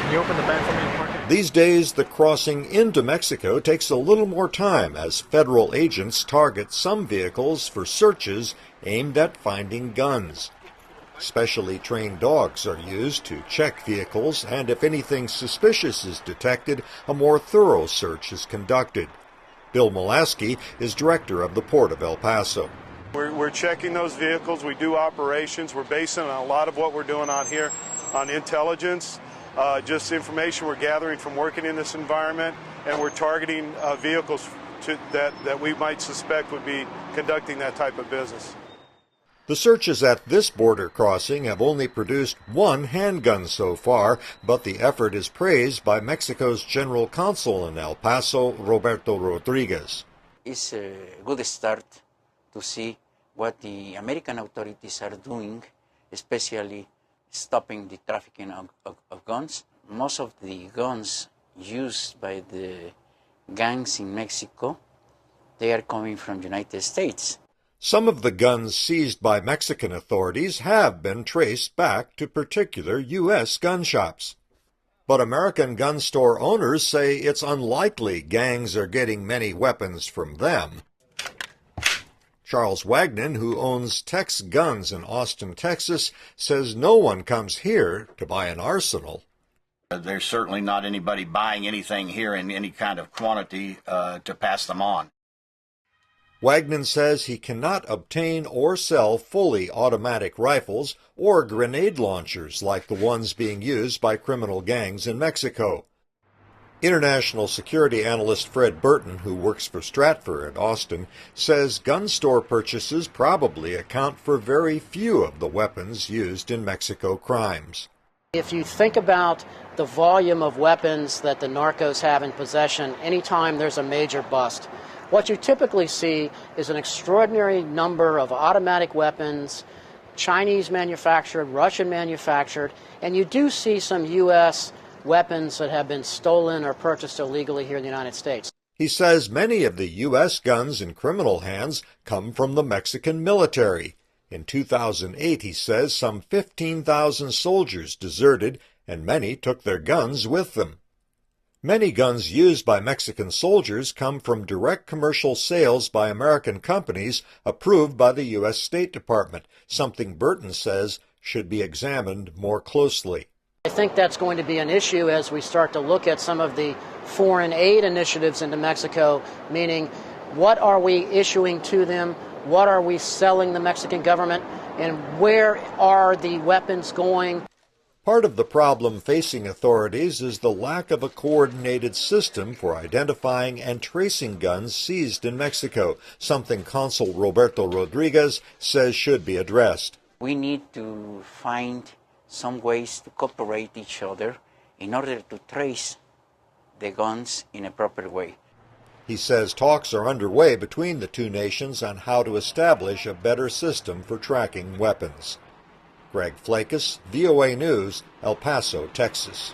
Can you open the back for me, Mark? These days, the crossing into Mexico takes a little more time as federal agents target some vehicles for searches aimed at finding guns. Specially trained dogs are used to check vehicles, and if anything suspicious is detected, a more thorough search is conducted. Bill Molaski is director of the Port of El Paso. We're checking those vehicles. We do operations. We're basing a lot of what we're doing out here on intelligence, just information we're gathering from working in this environment, and we're targeting vehicles that we might suspect would be conducting that type of business. The searches at this border crossing have only produced one handgun so far, but the effort is praised by Mexico's General Consul in El Paso, Roberto Rodriguez. It's a good start to see what the American authorities are doing, especially stopping the trafficking of guns. Most of the guns used by the gangs in Mexico, they are coming from the United States. Some of the guns seized by Mexican authorities have been traced back to particular U.S. gun shops. But American gun store owners say it's unlikely gangs are getting many weapons from them. Charles Wagnon, who owns Tex Guns in Austin, Texas, says no one comes here to buy an arsenal. There's certainly not anybody buying anything here in any kind of quantity to pass them on. Wagnon says he cannot obtain or sell fully automatic rifles or grenade launchers like the ones being used by criminal gangs in Mexico. International security analyst Fred Burton, who works for Stratfor in Austin, says gun store purchases probably account for very few of the weapons used in Mexico crimes. If you think about the volume of weapons that the narcos have in possession anytime there's a major bust, what you typically see is an extraordinary number of automatic weapons, Chinese manufactured, Russian manufactured, and you do see some U.S. weapons that have been stolen or purchased illegally here in the United States. He says many of the U.S. guns in criminal hands come from the Mexican military. In 2008, he says some 15,000 soldiers deserted and many took their guns with them. Many guns used by Mexican soldiers come from direct commercial sales by American companies approved by the U.S. State Department, something Burton says should be examined more closely. I think that's going to be an issue as we start to look at some of the foreign aid initiatives into Mexico, meaning what are we issuing to them, what are we selling the Mexican government, and where are the weapons going? Part of the problem facing authorities is the lack of a coordinated system for identifying and tracing guns seized in Mexico, something Consul Roberto Rodriguez says should be addressed. We need to find some ways to cooperate each other in order to trace the guns in a proper way. He says talks are underway between the two nations on how to establish a better system for tracking weapons. Greg Flakus, VOA News, El Paso, Texas.